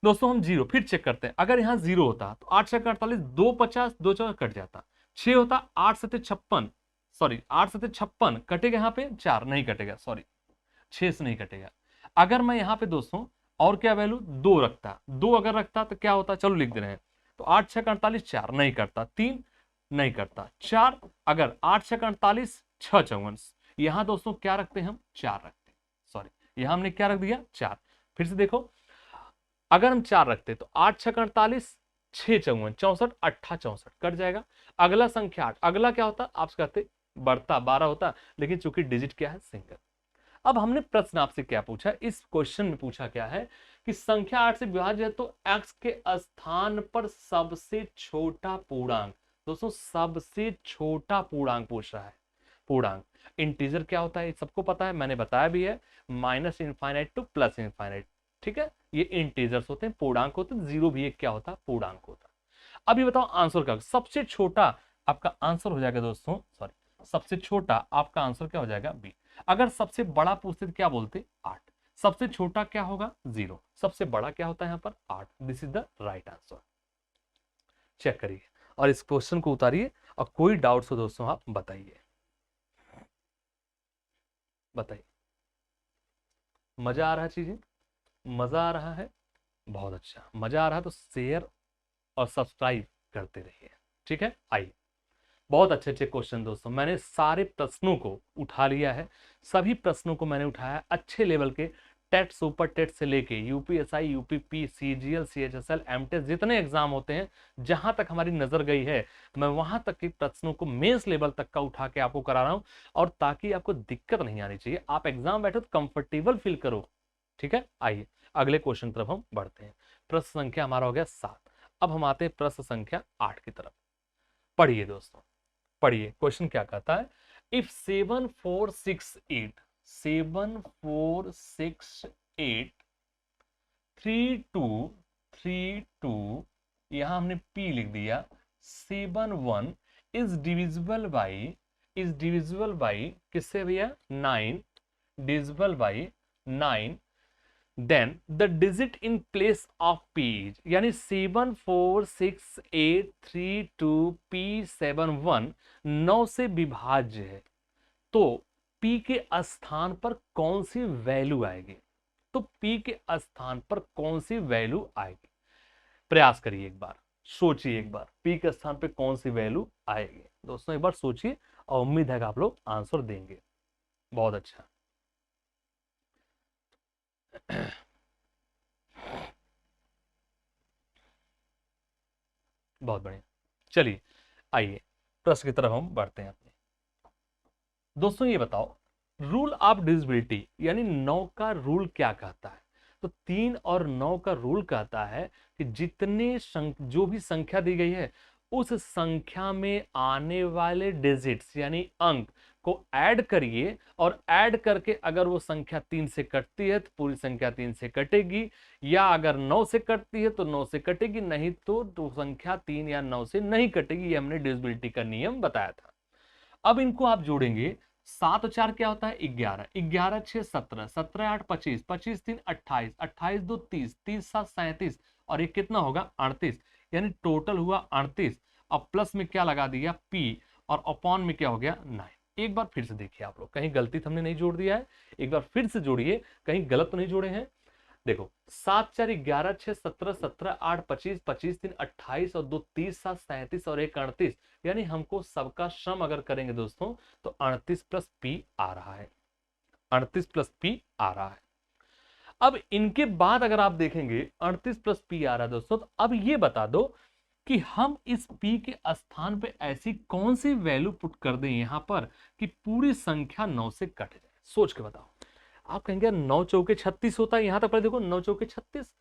दोस्तों, हम 0 फिर चेक करते हैं। अगर यहां 0 होता तो 8 छक 48, 2 50, 2 4 कट जाता। 6 होता, 8 सते 56, सॉरी 8 सते 56 कटेगा, यहां पे 4 नहीं कटेगा, सॉरी 6 से नहीं कटेगा। अगर मैं यहां पे दोस्तों और क्या वैल्यू 2 रखता, 2 अगर रखता तो क्या होता? चलो लिख दे रहे हैं। तो 8 छक 48, 4 नहीं करता, 3 नहीं करता, 4, अगर 8 छक 48, 6 54, यहां दोस्तों क्या रखते हैं? हम 4 रखते हैं, सॉरी यहां हमने क्या रख दिया? 4। फिर से देखो, अगर हम 4 रखते तो 8 छक 48, 6 54, 64, 8 64 कट जाएगा। अगला संख्या 8, अगला क्या होता? आप कहते बढ़ता 12 होता, लेकिन चूंकि डिजिट क्या है? सिंगल। अब हमने प्रश्न आपसे क्या पूछा, इस क्वेश्चन में पूछा क्या है कि संख्या 8 से विभाज्य है तो x के स्थान पर सबसे छोटा पूर्णांक। दोस्तों सबसे छोटा पूर्णांक पूछ रहा है। पूर्णांक इंटीजर क्या होता है सबको पता है, मैंने बताया भी है, minus infinite two plus infinite. ठीक है, ये इंटीजर्स होते हैं, पूर्णांक होते हैं। 0 भी एक क्या होता है? पूर्णांक होता है। अब ये बताओ आंसर का सबसे छोटा आपका आंसर हो जाएगा दोस्तों, सॉरी सबसे छोटा आपका आंसर क्या हो जाएगा? बी। अगर सबसे बड़ा पूछते तो क्या बोलते? 8। सबसे छोटा क्या होगा? 0। सबसे बड़ा क्या होता है यहां पर? 8। This is the right answer. Check करिए और इस क्वेश्चन को उतारिए, और कोई डाउट्स हो दोस्तों आप बताइए। बताइए, मजा आ रहा है? चीजें मजा आ रहा है? बहुत अच्छा, मजा आ रहा है तो शेयर और सब्सक्राइब करते रहिए। ठीक है। आइए, बहुत अच्छे अच्छे क्वेश्चन दोस्तों, मैंने सारे प्रश्नों को उठा लिया है। सभी प्रश्नों को मैंने उठाया अच्छे लेवल के, टेट सुपर टेट से लेके यूपीएसआई, यूपीपी, सीजीएल, सीएचएसएल, एमटेस जितने एग्जाम होते हैं, जहां तक हमारी नजर गई है, मैं वहां तक के प्रश्नों को मेंस लेवल तक का उठा के आपको करा रहा हूं, और ताकि आपको दिक्कत नहीं आनी चाहिए, आप एग्जाम बैठो तो कंफर्टेबल फील करो। ठीक है। आइए अगले क्वेश्चन तरफ हम बढ़ते हैं। प्रश्न संख्या हमारा हो गया 7। अब हम आते हैं प्रश्न संख्या 8 की तरफ। पढ़िए दोस्तों, पढ़िए क्वेश्चन क्या कहता है। इफ 7 4 6 8 7 4 6 8 3 2 3 2, यहां हमने p लिख दिया, 7 1 इज डिविजिबल बाई किससे भैया? 9, divisible by 9, then the digit in place of p, यानी 7 4 6 8 3 2 p 7 1 9 से विभाज्य है, तो p के स्थान पर कौन सी वैल्यू आएगी? तो p के स्थान पर कौन सी वैल्यू आएगी? प्रयास करिए एक बार, सोचिए एक बार p के स्थान पे कौन सी वैल्यू आएगी दोस्तों, एक बार सोचिए और उम्मीद है कि आप लोग आंसर देंगे। बहुत अच्छा। बहुत बढ़िया। चलिए आइए प्रश्न की तरफ हम बढ़ते हैं अपने। दोस्तों ये बताओ रूल ऑफ डिविजिबिलिटी यानी 9 का रूल क्या कहता है? तो 3 और 9 का रूल कहता है कि जितने जो भी संख्या दी गई है उस संख्या में आने वाले डिजिट्स यानी अंक को ऐड करिए, और ऐड करके अगर वो संख्या 3 से कटती है तो पूरी संख्या 3 से कटेगी, या अगर 9 से कटती है तो 9 से कटेगी, नहीं तो संख्या 3 या 9 से नहीं कटेगी। ये हमने डिविजिबिलिटी का नियम बताया था। अब इनको आप जोड़ेंगे, 7 और 4 क्या होता है 11, 11 6 17, 17 8 25, 25 3 28, 28 2 30, 30 7 37 और ये कितना होगा 38, यानी टोटल हुआ 38। अब प्लस में क्या लगा दिया p और अपॉन में क्या हो गया 9। एक बार फिर से देखिए आप लोग, कहीं गलती तो हमने नहीं जोड़ दिया है, एक बार फिर से जोड़िए, कहीं गलत तो नहीं जोड़े हैं। देखो 7 4 11 6 17, 17 8 25, 25 3 28 और 2 30 7 37 और 1 38, यानी हमको सबका सम अगर करेंगे दोस्तों तो 38 प्लस p आ रहा है, 38 प्लस p आ रहा है। अब इनके बाद अगर आप देखेंगे 38 प्लस p आ रहा है दोस्तों, तो अब ये बता दो कि हम इस p के स्थान पे ऐसी कौन सी वैल्यू पुट कर दें यहां पर कि पूरी संख्या 9 से कट जाए। सोच के बताओ। आप कहेंगे 9 चौके 36 होता है, यहां तक पढ़े देखो 9 चौके 36।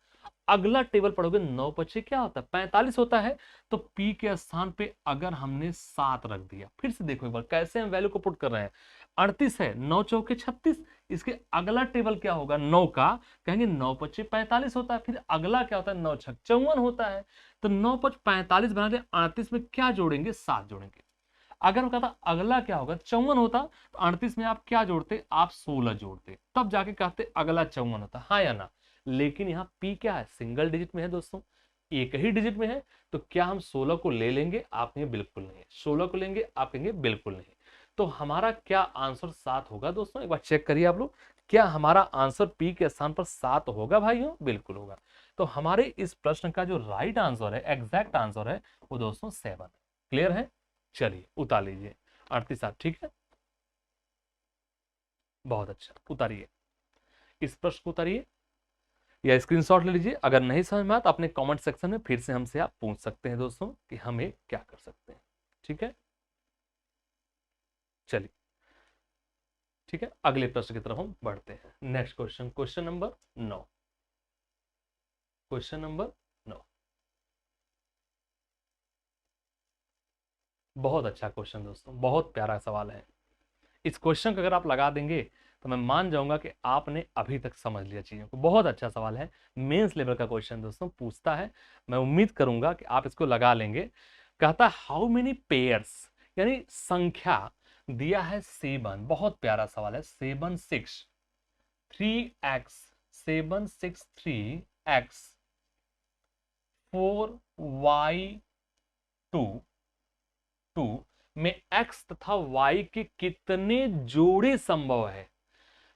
अगला टेबल पढ़ोगे 9 पचे क्या होता है 45 होता है। तो p के स्थान पे अगर हमने 7 रख दिया, फिर से देखो एक बार कैसे हम वैल्यू को पुट कर रहे हैं। 38 है, 9 चौके 36, इसके अगला टेबल क्या होगा 9 का, कहेंगे 9 पचे 45 होता है, फिर अगला क्या होता है 9 छक 54 होता है। तो 9 5 45 बना दे, 38 में क्या जोड़ेंगे 7 जोड़ेंगे। अगर वो कहता अगला क्या होगा 54 होता, तो 38 में आप क्या जोड़ते आप 16 जोड़ते, तब जाके कहते अगला 54 होता, हाँ या ना। लेकिन यहाँ p क्या है सिंगल डिजिट में है दोस्तों, एक ही डिजिट में है, तो क्या हम 16 को ले लेंगे? आप कहेंगे बिल्कुल नहीं। 16 को लेंगे? आप कहेंगे बिल्कुल नहीं। तो हमारा क्या आंसर 7 होगा दोस्तों? एक बार चेक करिए आप लोग, क्या हमारा आंसर p के स्थान पर 7 होगा भाइयों? बिल्कुल होगा। तो हमारे इस प्रश्न का जो राइट आंसर है, एग्जैक्ट आंसर है, वो दोस्तों 7। क्लियर है? चलिए उतार लीजिए 38 7, ठीक है, बहुत अच्छा। उतारिए इस प्रश्न को, उतारिए या स्क्रीनशॉट ले लीजिए। अगर नहीं समझ में आया तो अपने कमेंट सेक्शन में फिर से हमसे आप पूछ सकते हैं दोस्तों कि हमें क्या कर सकते हैं। ठीक है, चलिए ठीक है, अगले प्रश्न की तरफ हम बढ़ते हैं। Next question, question number 9, question number 9। बहुत अच्छा क्वेश्चन दोस्तों, बहुत प्यारा सवाल है। इस क्वेश्चन को अगर आप लगा देंगे तो मैं मान जाऊंगा कि आपने अभी तक समझ लिया चीजों को। बहुत अच्छा सवाल है, मेंस लेवल का क्वेश्चन दोस्तों पूछता है। मैं उम्मीद करूंगा कि आप इसको लगा लेंगे। कहता है हाउ मेनी पेयर्स, यानी संख्या दिया है 7, बहुत प्यारा सवाल है। 7 6 3x, 7 6 3x 4y 2 में x तथा y के कितने जोड़े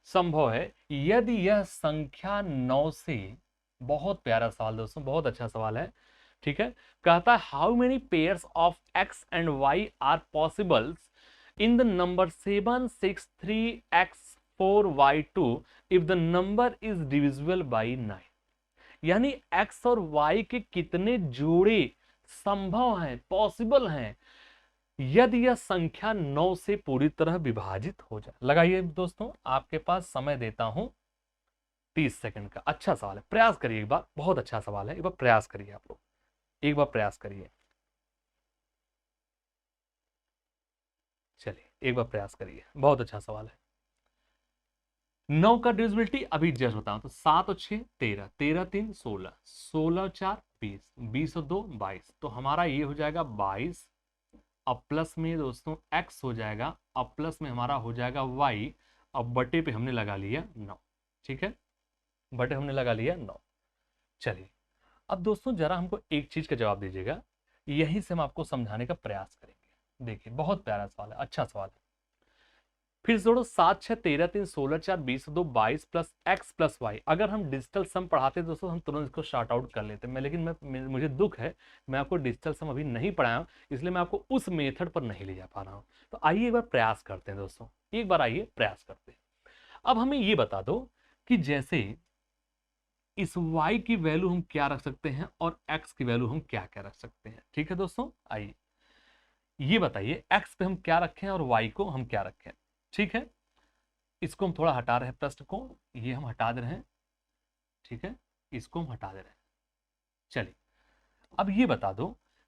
संभव है यदि यह संख्या 9 से, बहुत प्यारा सवाल दोस्तों, बहुत अच्छा सवाल है। ठीक है, कहता है how many pairs of x and y are possible in the number 7 6 3x 4y2 if the number is divisible by 9। यानी x और y के कितने जोड़े संभव हैं, पॉसिबल हैं, यदि यह संख्या 9 से पूरी तरह विभाजित हो जाए। लगाइए दोस्तों, आपके पास समय देता हूं 30 सेकंड का। अच्छा सवाल है, प्रयास करिए एक बार, बहुत अच्छा सवाल है, एक बार प्रयास करिए आप लोग, एक बार प्रयास करिए। चलिए एक बार प्रयास करिए, बहुत अच्छा सवाल है। 9 का डिविजिबिलिटी अभी जस्ट बताऊं तो 7 और 6 13, 13 3 16, 16 और 4 20, 20 और 2 22, तो हमारा ये हो जाएगा 22। अब प्लस में दोस्तों x हो जाएगा, अब प्लस में हमारा हो जाएगा y, अब बटे पे हमने लगा लिया 9। ठीक है, बटे हमने लगा लिया 9। चलिए अब दोस्तों जरा हमको एक चीज का जवाब दीजिएगा, यहीं से हम आपको समझाने का प्रयास करेंगे। देखिए बहुत प्यारा सवाल है, अच्छा सवाल है। फिर जोड़ो 7 6 13 3 16 4 20 2 22 प्लस एक्स प्लस वाई। अगर हम डिजिटल सम पढ़ाते दोस्तों हम तुरंत इसको शॉर्ट आउट कर लेते हैं, लेकिन मुझे दुख है मैं आपको डिजिटल सम अभी नहीं पढ़ाया, इसलिए मैं आपको उस मेथड पर नहीं ले जा पा रहा हूं। तो आइए एक बार प्रयास करते हैं दोस्तों, एक बार आइए प्रयास करते हैं। अब हमें ये बता दो कि जैसे इस y की वैल्यू हम क्या रख सकते हैं और x की वैल्यू हम क्या क्या रख सकते हैं। ठीक है दोस्तों, आइए ये बताइए x पे हम क्या रखें और y को हम क्या रखें। ठीक है, इसको हम थोड़ा हटा रहे हैं, प्रश्न को ये हम हटा दे रहे हैं। ठीक है, इसको हम हटा दे रहे हैं। चलिए अब ये बता दो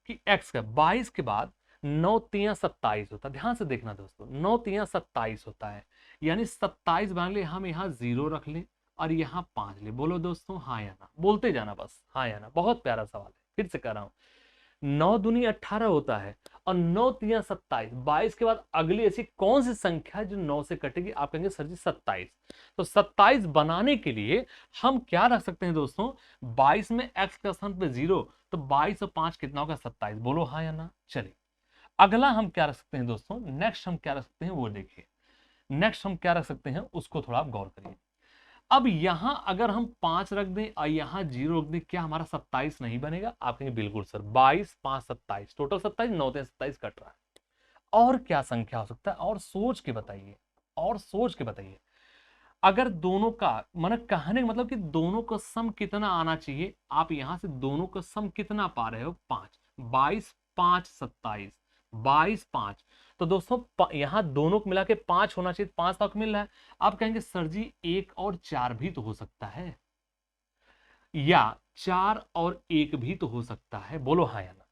कि x का 22 के बाद 9 3 27 होता है। ध्यान से देखना दोस्तों, 9 3 27 होता है, यानी 27 मान ले हम यहाँ 0 रख लें और यहाँ 5 ले। बोलो दोस्तों हाँ या ना, बोलते जाना बस हाँ या ना। बहुत प्यारा सवाल है, फिर से कर रहा हूं। 9 दूनी 18 होता है और 9 3 27, 22 के बाद अगली ऐसी कौन सी संख्या है जो 9 से कटेगी? आप कहेंगे सर जी 27। तो 27 बनाने के लिए हम क्या रख सकते हैं दोस्तों? 22 में x के स्थान पे 0, तो 22 और 5 कितना होगा? 27। बोलो हाँ या ना। चलिए अगला हम क्या रख सकते हैं दोस्तों? नेक्स्ट हम क्या रख सकते हैं वो देखिए। नेक्स्ट हम क्या रख सकते हैं उसको थोड़ा आप गौर करिए। अब यहां अगर हम 5 रख दें और यहां 0 रख दें, क्या हमारा 27 नहीं बनेगा? आप कहेंगे बिल्कुल सर, 22 5 27, टोटल 27, 9 3 27 कट रहा है। और क्या संख्या हो सकता है? और सोच के बताइए, और सोच के बताइए। अगर दोनों का मतलब कहने का मतलब कि दोनों का सम कितना आना चाहिए? आप यहां से दोनों का सम कितना पा रहे हो? 5। 22 5 27, 22 5। तो दोस्तों यहां दोनों को मिला के 5 होना चाहिए, 5 तक मिल रहा है। आप कहेंगे सर जी 1 और 4 भी तो हो सकता है, या 4 और 1 भी तो हो सकता है। बोलो हाँ या ना।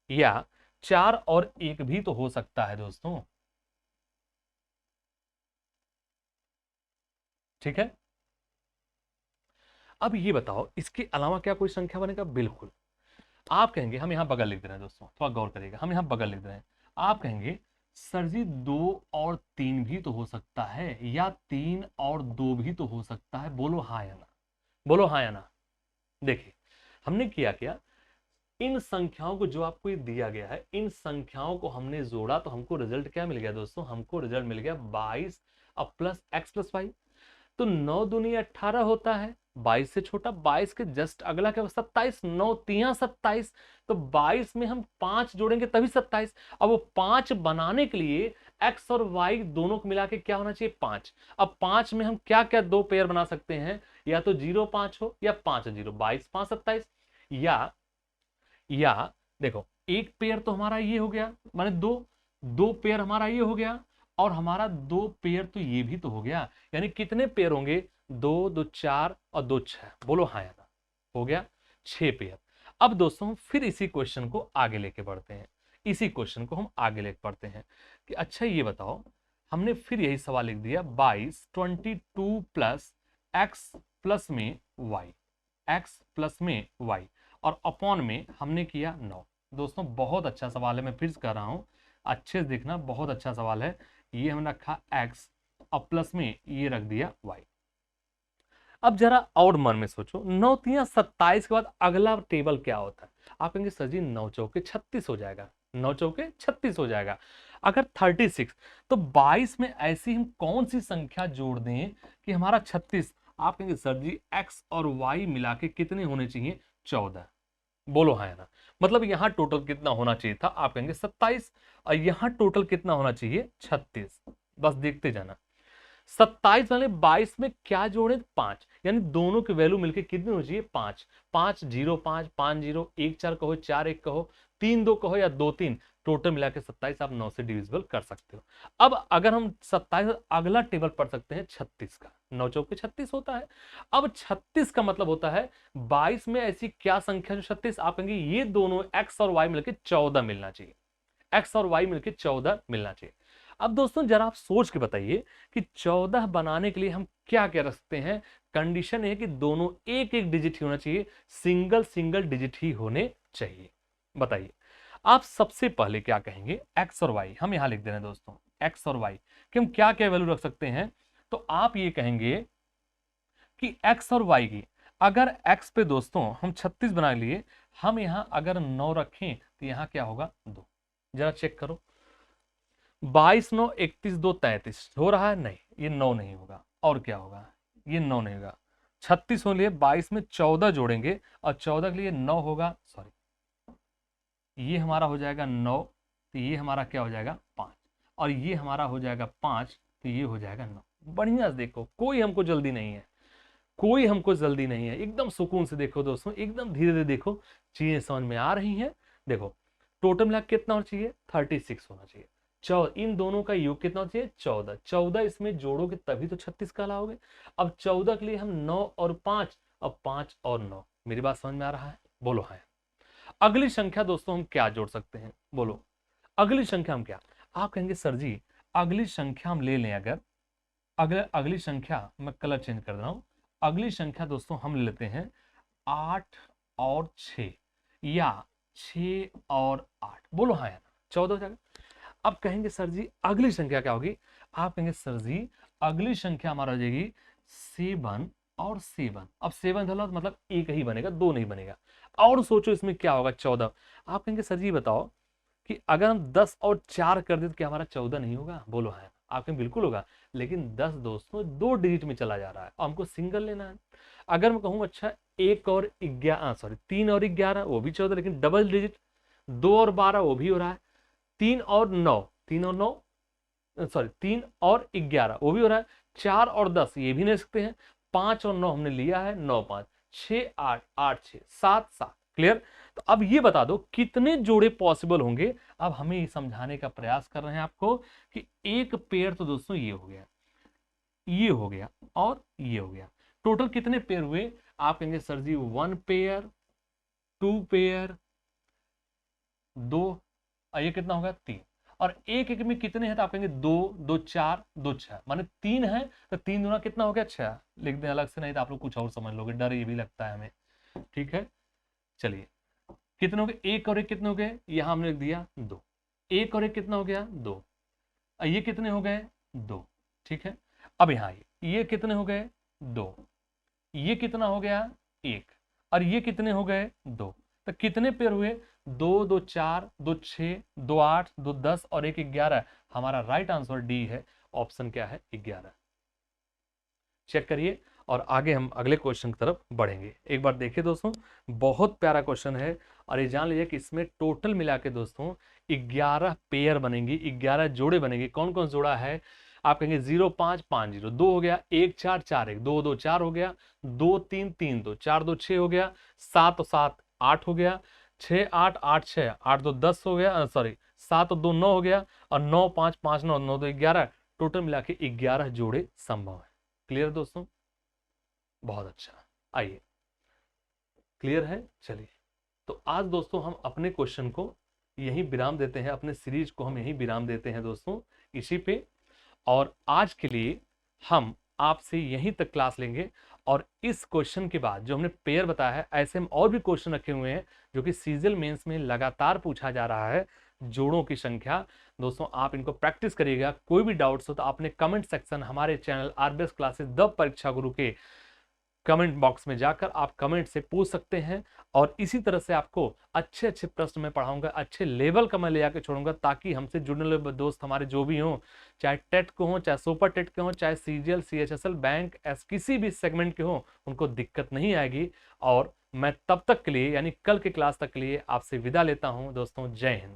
या 4 और 1 भी तो हो सकता है दोस्तों। ठीक है, अब ये बताओ इसके अलावा क्या कोई संख्या बनेगा? बिल्कुल। आप कहेंगे, हम यहां बगल लिख दे रहे हैं दोस्तों, थोड़ा गौर करिएगा, हम यहां बगल लिख दे रहे हैं। आप कहेंगे सर जी 2 और 3 भी तो हो सकता है, या 3 और 2 भी तो हो सकता है। बोलो हाँ या ना। बोलो हाँ या ना। देखिए हमने किया क्या, इन संख्याओं को जो आपको ये दिया गया है, इन संख्याओं को हमने जोड़ा तो हमको रिजल्ट क्या मिल गया दोस्तों? हमको रिजल्ट मिल गया 22 और प्लस एक्स प्लस वाई। तो 9 दूनी 18 होता है, 22 से छोटा। 22 के जस्ट अगला क्या? 27। 9 3 27, तो 22 में हम 5 जोड़ेंगे तभी 27। अब वो 5 बनाने के लिए x और y दोनों को मिला के क्या होना चाहिए? 5। अब 5 में हम क्या क्या दो पेयर बना सकते हैं? या तो 0 5 हो या 5 0, 22 5 27। या देखो एक पेयर तो हमारा ये हो गया, माने दो पेयर हमारा ये हो गया, और हमारा 2 पेयर तो ये भी तो हो गया। यानी कितने पेयर होंगे? 2 2 4 और 2 6। बोलो हाँ या ना। हो गया 6 पेयर। अब दोस्तों फिर इसी क्वेश्चन को आगे लेके बढ़ते हैं, इसी क्वेश्चन को हम आगे लेके बढ़ते हैं कि अच्छा ये बताओ, हमने फिर यही सवाल लिख दिया 22 22 प्लस एक्स प्लस में वाई, एक्स प्लस में वाई, और अपॉन में हमने किया 9। दोस्तों बहुत अच्छा सवाल है, मैं फिर कर रहा हूं, अच्छे से देखना, बहुत अच्छा सवाल है। ये हमने रखा x और प्लस में ये रख दिया y। अब जरा और मन में सोचो, 9 3 27 के बाद अगला टेबल क्या होता है? आप कहेंगे सर जी 9 चौके 36 हो जाएगा, 9 चौके 36 हो जाएगा। अगर 36, तो 22 में ऐसी हम कौन सी संख्या जोड़ दें कि हमारा 36? आप कहेंगे सर जी x और y मिला के कितने होने चाहिए? 14। बोलो हाँ या ना। मतलब यहां टोटल कितना होना चाहिए था? आप कहेंगे 27, और यहां टोटल कितना होना चाहिए? 36। बस देखते जाना। 27 वाले 22 में क्या जोड़े? 5, यानी दोनों की वैल्यू मिलकर कितनी होनी चाहिए? 5 5 0 5 5 0 1 4 कहो, 4 1 कहो, 3 2 कहो, या 2 3, टोटल मिला के 27 आप 9 से डिविजिबल कर सकते हो। अब अगर हम 27 अगला टेबल पढ़ सकते हैं 36 का, 9 चौके 36 होता है। अब 36 का मतलब होता है 22 में ऐसी क्या संख्या जो 36? आप कहेंगे ये दोनों x और y मिलकर 14 मिलना चाहिए, x और y मिलकर 14 मिलना चाहिए। अब दोस्तों जरा आप सोच के बताइए कि 14 बनाने के लिए हम क्या क्या रखते हैं? कंडीशन है कि दोनों एक एक डिजिट ही होना चाहिए, सिंगल सिंगल डिजिट ही होने चाहिए। बताइए आप सबसे पहले क्या कहेंगे? x और y हम यहां लिख दे रहे हैं दोस्तों, x और y कि हम क्या क्या वैल्यू रख सकते हैं। तो आप ये कहेंगे कि x और y की, अगर x पे दोस्तों हम 36 बना लिए, हम यहां अगर 9 रखें तो यहां क्या होगा? 2। जरा चेक करो, 22 9 31 2 33 हो रहा है, नहीं ये 9 नहीं होगा, और क्या होगा, ये 9 नहीं होगा। 36 हो लिए, 22 में 14 जोड़ेंगे और 14 के लिए 9 होगा, सॉरी ये हमारा हो जाएगा 9, तो ये हमारा क्या हो जाएगा 5, और ये हमारा हो जाएगा 5, तो ये हो जाएगा 9। बढ़िया से देखो, कोई हमको जल्दी नहीं है, कोई हमको जल्दी नहीं है, एकदम सुकून से देखो दोस्तों, एकदम धीरे धीरे देखो, चीजें समझ में आ रही हैं। देखो टोटल मिला कितना होना चाहिए, 36 होना चाहिए। इन दोनों का योग कितना होना चाहिए, 14। 14 इसमें जोड़ोगे तभी तो 36 कहलाओगे। अब 14 के लिए हम 9 और 5, अब 5 और 9। मेरी बात समझ में आ रहा है, बोलो हाँ। अगली संख्या दोस्तों हम क्या जोड़ सकते हैं, बोलो अगली संख्या हम क्या, आप कहेंगे सर जी अगली संख्या हम ले लें, अगर अगली संख्या, मैं कलर चेंज कर रहा हूं, अगली संख्या दोस्तों हम लेते हैं 8 और 6, या 6 और 8, बोलो हाँ या 14 हो जाएगा। अब कहेंगे सर जी अगली संख्या क्या होगी, आप कहेंगे सर जी अगली संख्या हमारा हो जाएगी 7 और 7। अब 7 धलो मतलब एक ही बनेगा, दो नहीं बनेगा। और सोचो इसमें क्या होगा, 14। आप कहेंगे सर जी बताओ कि अगर हम 10 और 4 कर दे तो क्या हमारा 14 नहीं होगा, बोलो हाँ। आपके बिल्कुल होगा, लेकिन 10 दोस्तों 2 डिजिट में चला जा रहा है, हमको सिंगल लेना है। अगर मैं कहूँ अच्छा 1 और 11, सॉरी 3 और 11 वो भी 14, लेकिन डबल डिजिट। 2 और 12 वो भी हो रहा है। 3 और 9, 3 और 9, सॉरी 3 और 11 वो भी हो रहा है। 4 और 10 ये भी ले सकते हैं। 5 और 9 हमने लिया है, 9 5 6 8 8 6 7 7। क्लियर। तो अब ये बता दो कितने जोड़े पॉसिबल होंगे। अब हमें ये समझाने का प्रयास कर रहे हैं आपको कि एक पेयर तो दोस्तों ये हो गया, ये हो गया और ये हो गया, टोटल कितने पेयर हुए। आप कहेंगे सर जी 1 पेयर, 2 पेयर, 2, और ये कितना होगा 3, और एक एक में कितने हैं तो आप कहेंगे 2 2 4 2 6, माने 3 है तो 3 दूना कितना हो गया 6। लिख दें अलग से, नहीं तो आप लोग कुछ और समझ लोगे, डर ये भी लगता है हमें। ठीक है चलिए, कितने हो गए, एक और एक कितने हो गए, यहां हमने लिख दिया 2। एक और एक कितना हो गया 2, ये कितने हो गए 2। ठीक है, अब यहाँ ये कितने हो गए 2, ये कितना हो गया 1, और ये कितने हो गए 2। तो कितने पेयर हुए, 2 2 4 2 6 2 8 2 10 और 1 11। हमारा राइट आंसर डी है, ऑप्शन क्या है 11। चेक करिए और आगे हम अगले क्वेश्चन की तरफ बढ़ेंगे। एक बार देखिए दोस्तों, बहुत प्यारा क्वेश्चन है, और ये जान लीजिए कि इसमें टोटल मिला के दोस्तों 11 पेयर बनेंगे, 11 जोड़े बनेंगे। कौन कौन जोड़ा है, आप कहेंगे 0 5 5 0, 2 हो गया, 1 4 4 1, 2 2 4 हो गया, 2 3 3 2, 4 2 6 हो गया, 7 7 8 हो गया, 6 8 8 6 8 2 10 हो गया, सॉरी 7 2 9 हो गया, और 9 5 5 9 9 2 11, टोटल मिला के 11 जोड़े संभव है। क्लियर दोस्तों, बहुत अच्छा। आइए, क्लियर है। चलिए, तो आज दोस्तों हम अपने क्वेश्चन को यहीं विराम देते हैं, अपने सीरीज को हम यहीं विराम देते हैं दोस्तों, इसी पे। और आज के लिए हम आपसे यहीं तक क्लास लेंगे, और इस क्वेश्चन के बाद जो हमने पेयर बताया है, ऐसे हम और भी क्वेश्चन रखे हुए हैं जो कि सीजल मेंस में लगातार पूछा जा रहा है, जोड़ों की संख्या। दोस्तों आप इनको प्रैक्टिस करिएगा, कोई भी डाउट्स हो तो आपने कमेंट सेक्शन हमारे चैनल आरबीएस क्लासेस द परीक्षा गुरु के कमेंट बॉक्स में जाकर आप कमेंट से पूछ सकते हैं, और इसी तरह से आपको अच्छे अच्छे प्रश्न मैं पढ़ाऊंगा, अच्छे लेवल का मैं ले आके छोड़ूंगा, ताकि हमसे जुड़ने वाले दोस्त हमारे जो भी हों, चाहे टेट को हों, चाहे सुपर टेट के हों, चाहे सीजीएल सीएचएसएल बैंक किसी भी सेगमेंट के हों, उनको दिक्कत नहीं आएगी। और मैं तब तक के लिए, यानी कल के क्लास तक के लिए आपसे विदा लेता हूं दोस्तों। जय हिंद।